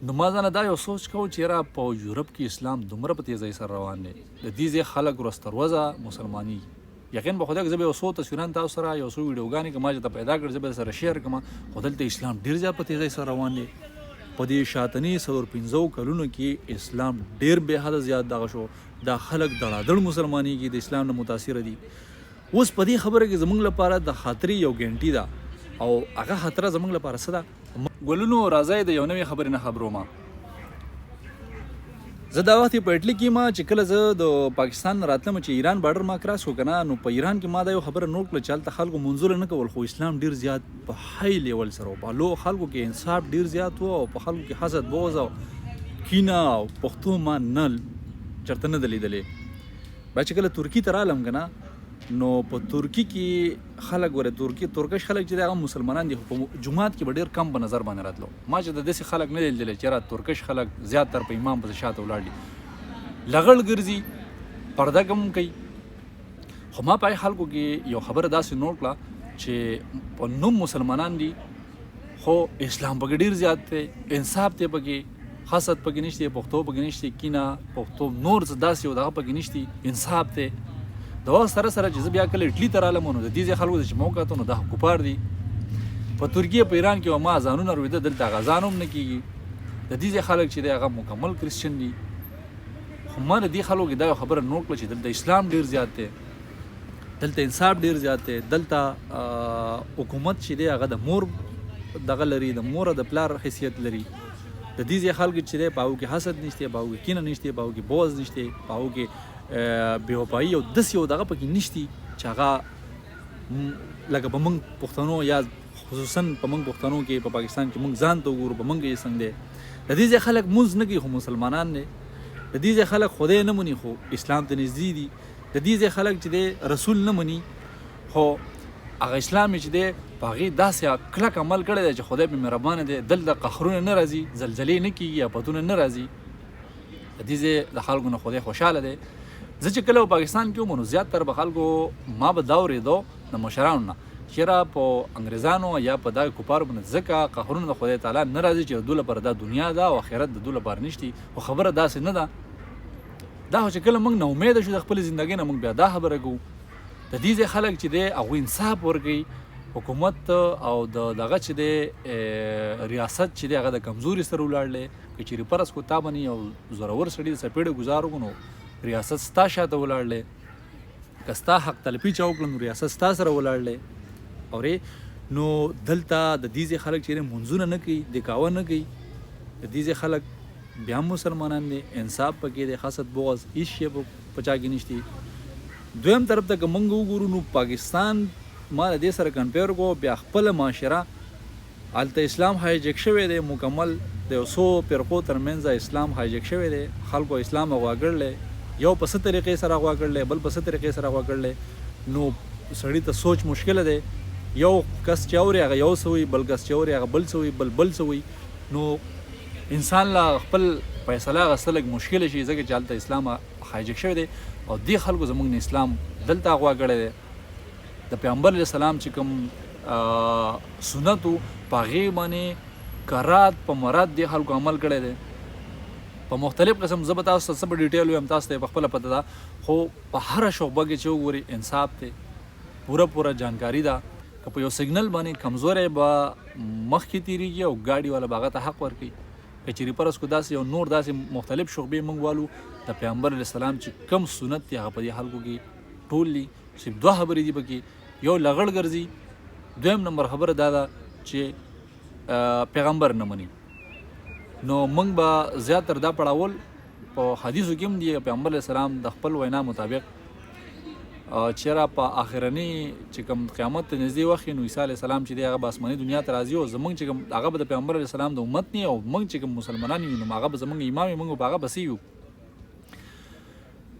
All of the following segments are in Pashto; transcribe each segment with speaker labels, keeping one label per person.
Speaker 1: نو ما ځانه دا یو سوچ کوم چې یاره په یورپ کې اسلام دومره په تیزۍ سره روان دی، د دې ځای خلک ورځ تر ورځه مسلماني. یقین به خدای که زه به یو څو تصویران تاسو سره یو څو ویډیوګانې که ما چې ته پیدا کړ زه به سره شیر کړم، خو دلته اسلام ډېر زیات په تیزۍ سره روان دی. په دې شاتني 115 کلونو کې اسلام ډېر بې حده زیات دغه شو، دا خلک دړادړ مسلمانېږي، د اسلام نه متاثره دي. اوس په دې خبره کې زموږ لپاره د خاطرې یو ګنټي ده او هغه خاطره زموږ لپاره څه ده؟ ګلونو راځئ د یو نوې خبرې نه خبروم. زه دا وخت په اټلی کې ما چې کله زه د پاکستان نه راتلم چې ایران بارډر ما کراس کړو که نه، نو په ایران کې ما دا یو خبره نوټ کړه چې هلته خلکو منځونه نه کول، خو اسلام ډېر زیات په های لیول سره و، په لو خلکو کې انصاف ډېر زیات و او په خلکو کې حسد بغض او کینه او پښتو ما نه چېرته نه ده لیدلې. بیا چې کله ترکي ته رالم که نه، نو په ترکي کې خلک ګوره ترکش خلک چې دی هغه مسلمانان دي، خو په جومات کې به ډېر کم په نظر باندې راتلو. ما چې د داسې خلک نه لیدلی چې یاره ترکش خلک زیاتتر په امام پسې شاته ولاړ دي، لغړ ګرځي، پرده کم کوي. خو ما په هغې خلکو کې یو خبره داسې نوټ کړه چې په نوم مسلمانان دي خو اسلام پکې ډېر زیات دی، انصاف دی پکې، حسد پکې نشته، پښتو پکې نشته، کینه پښتو نور څه داسې یو دغه پکې نشته، انصاف دی. د وخت سره سره چې زه بیا کله اټلي ته رالم نو د دې ځای خلکو چې ما وکتل نو دا کفار دي. په ترکیه په ایران کې ما اذانونه اورېده، دلته هغه اذان هم نه کېږي. د دې ځای خلک چې دی هغه مکمل کرسچن دي. خو ما د دې خلکو کې دا یو خبره نوټ کړه چې دلته اسلام ډېر زیات دی، دلته انصاف ډېر زیات دی، دلته حکومت چې دی هغه د مور دغه لري، د مور د پلار حیثیت لري. د دې ځای خلک چې دی په هغو کې حسد نشته، په هغو کې کینه نشته، په هغو کې بغض نشته، په هغو کې بېوفایي او داسې یو دغه پکې نشته چې هغه لکه په موږ پښتنو یا خصوصا په موږ پښتنو کې په پاکستان کې موږ ځان ته وګورو په موږ یې څنګه دی. د دې ځای خلک مونځ نه کوي خو مسلمانان دی، د دې ځای خلک خدای نه مني خو اسلام ته نږدې دي، د دې ځای خلک چې دی رسول نه مني خو هغه اسلام چې دی په هغې داسې کلک عمل کړی دی چې خدای پرې مهربانه دی، دلته قهرونه نه راځي، زلزلې نه کېږي، آفتونه نه راځي. د دې ځای د خلکو نه خدای خوشحاله دی. زه چې کله په پاکستان کې وم نو زیاتره به خلکو ما به دا اورېدو د مشرانو نه چې یاره په انګریزانو یا په دغه کفارو باندې ځکه قهرونه د خدای تعالی نه راځي چې د دوی لپاره دا دنیا ده او آخرت د دوی لپاره نشتي. خو خبره داسې نه ده، دا خو چې کله موږ نا امیده شو د خپلې زندګۍ نه موږ بیا دا خبره کوو. د دې ځای خلک چې دی هغوی انصاف ورکوي، حکومت او د دغه چې دی ریاست چې دی هغه د کمزوري سره ولاړلی. که چېرې فرض کړو تا باندې یو زورور سړي د څپېړې ګزار وکړو نو ریاست ستا شاته ولاړلی، که ستا حق تلفي چا وکړه نو ریاست ستا سره ولاړلی. اورې نو دلته د دې ځای خلک چې منځونه نه کوي، دکاوه نه کوي، د دې ځای خلک بیا هم مسلمانان دي، انصاف پکې دی، حسد بغض هېڅ شی په چا کې نشته. دویم طرف ته که موږ وګورو نو پاکستان ما د دې سره کمپیر کو، بیا خپله معاشره هلته اسلام هایجک شوی دی، مکمل د یو څو فرقو ترمنځ اسلام هایجک شوی دی، خلکو اسلام غوا کړلی، یو په څه طریقې سره غوا کړلی، بل په څه طریقې سره غوا کړلی. نو سړي ته سوچ مشکله دی، یو کس چې اوري هغه یو څه وي، بل کس چې اوري هغه بل څه وي، بل څه وي. نو انسان لا خپل فیصله اخیستل لږ مشکله شي ځکه چې هلته اسلام هایجک شوی دی او دې خلکو زموږ نه اسلام دلته غوا کړی دی. د پیغمبر علیه السلام چې کوم سنت و په هغې باندې کرات په مراد دې خلکو عمل کړی دی په مختلف قسم. زه به تاسو ته څه په ډیټیل ویم، تاسو ته یې پخپله پته ده، خو په هره شعبه کې چې وګورئ انصاف دی، پوره جانکاري ده. که په یو سیګنل باندې کمزوری به مخکې تېرېږي او ګاډي والا به هغه ته حق ورکوي. که چېرې فرض کړو داسې یو نور داسې مختلف شعبې موږ والو، د پیغمبر علیه السلام چې کم سنت دی هغه په دې خلکو کې ټول دي. صرف دوه خبرې دي پکې، یو لغړ ګرځي، دویم نمبر خبره دا ده چې پیغمبر نه مني. نو موږ به زیاتر دا پړاول په حدیثو کې هم دی، پیغمبر علیه السلام د خپل وینا مطابق چېرې په آخرني چې کوم قیامت ته نږدې وخت نو عیسی علیه السلام چې دی هغه به آسماني دنیا ته راځي او زموږ چې کوم هغه به د پیغمبر علیه السلام د امت نه او موږ چې کوم مسلمانان یو نو هغه به زموږ امام وي، موږ به هغه بسې یو.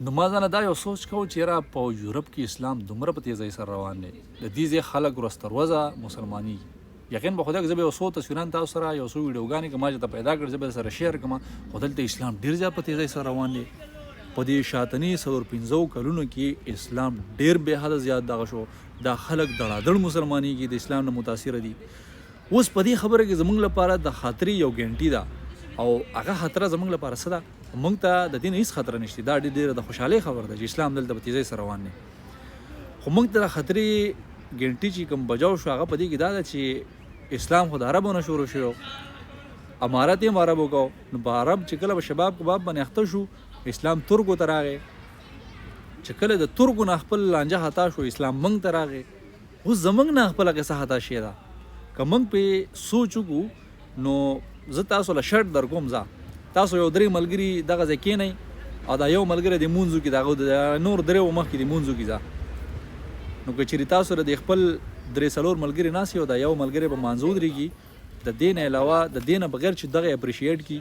Speaker 1: نو ما ځانه دا یو سوچ کوم چې یاره په یورپ کې اسلام دومره په تیزۍ سره روان دی، د دې ځای خلک ورځ تر ورځه مسلماني. یقین به خدای که زه به یو څو تصویران تاسو سره یو څو ویډیوګانې که ما چې ته پیدا کړ زه به سره شیر کړم، خو دلته اسلام ډېر زیات په تیزۍ سره روان دی. په دې شاتني 115 کلونو کې اسلام ډېر بې حده زیات دغه شو، دا خلک دړادړ مسلمانېږي، د اسلام نه متاثره دي. اوس په دې خبره کې زموږ لپاره د خاطرې یو ګنټي ده او هغه خطره زموږ لپاره څه ده؟ موږ ته د دې نه هېڅ خطره نشته. دا ډېره د خوشحالۍ خبره ده چې اسلام دلته په تیزۍ سره روان دی. خو موږ ته د خطرې ګنټي چې کوم بجاو شو هغه په دې کې دا ده چې اسلام خو د عربو نه شروع شو، امارت یې هم عربو کو. نو په عرب چې کله به شباب کباب باندې اخته شو، اسلام ترکو ته راغی. چې کله د ترکو نه خپل لانجه خطا شو، اسلام موږ ته راغی. اوس زموږ نه خپله قصه خطا شوې ده. که موږ پې سوچ وکړو نو زه تاسو له شرط در کوم، تاسو یو 3 ملګري دغه ځای کښېنئ او دا یو ملګری د مونځ وکړي، د هغه د نور 3 مخکې د مونځ وکړي. نو که چېرې تاسو سره د خپل 3-4 ملګري ناست یو، دا یو ملګری به مانځه ودرېږي، د دې نه علاوه د دې نه بغیر چې دغه اپریشیټ کړي،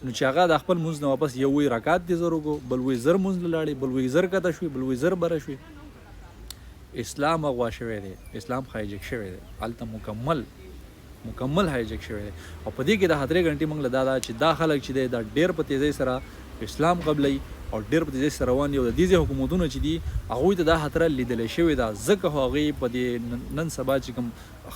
Speaker 1: نو چې هغه د خپل مونځ نه واپس یو وایي رکعت دې زر وکړو، بل وایي زر مونځ له لاړې، بل وایي زر کته شوي، بل وایي زر بره شوي. اسلام اغوا شوی دی، اسلام هایجک شوی دی، هلته مکمل هایجک شوی دی. او په دې کې د 3 غنټې موږ له دا ده چې دا خلک چې دی دا ډېر په تیزۍ سره اسلام قبلوي او ډېر په تیزۍ سره روان دي. او د دې حکومتونه چې دي هغوی ته دا خطره لیدلی شوې ده، ځکه خو هغوی په دې نن سبا چې کوم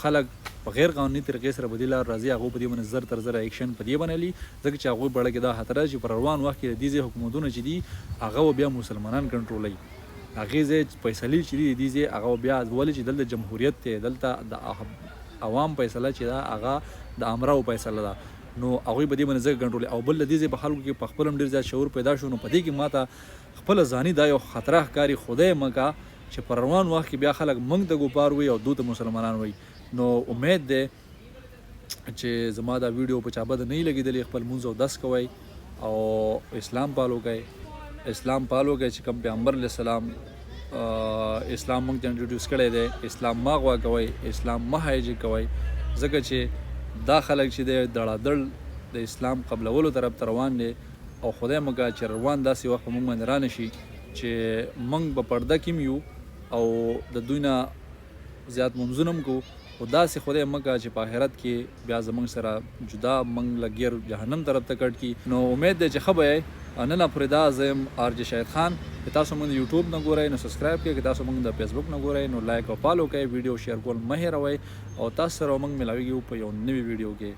Speaker 1: خلک په غیر قانوني طریقې سره په دې لار راځي، هغوی په دې باندې زر تر زره ایکشن په دې باندې لي، ځکه چې هغوی بړه کې دا خطره چې پر روان وخت کې د دې حکومتونه چې دي هغه بیا مسلمانان کنټرولوي. هغې ځای فیصلې چې دي دې ځای هغه بیا ولې چې دلته جمهوریت دی، دلته د عوام فیصله چې ده هغه د امراو فیصله ده، نو هغوی په دې باندې ځکه کنټرولوي. او بل د دې ځای په خلکو کې په خپل هم ډېر زیات شعور پیدا شو. نو په دې کې ماته خپله ځاني دا یو خطره ښکاري، خدای مکه چې په روان وخت کې بیا خلک موږ ته ګوپار وي او دوی ته مسلمانان وي. نو امید دی چې زما دا ویډیو په چا بده نه وي لګېدلې. خپل مونځ او دس کوئ او اسلام پالو کوئ، اسلام پالو کوئ چې کوم پیغمبر علیه السلام اسلام موږ ته انټروډیوس کړی دی. اسلام مه غوا کوئ، اسلام مه هایجک کوئ، ځکه چې دا خلک چې دی دړادړ د اسلام قبلولو طرف ته روان دی. او خدای مکه چې روان داسې وخت په موږ باندې را نشي چې موږ په پرده کې یو او د دوی نه زیات منځونه هم کوو، خو داسې خدای مکه چې په آخرت کې بیا زموږ سره جدا موږ له ګیر جهنم طرف ته کټ کړي. نو امید دی چې ښه به یې. نن پرې دا زه یم RJ شاهد خان. که تاسو موږ د یوټیوب نه ګورئ نو سبسکرایب کړئ، که تاسو موږ د فیسبوک نه ګورئ نو لایک او فالو کړئ، ویډیو شیر کول مه هېروئ. او تاسو سره موږ ملاویږو په یو نوي ویډیو کې.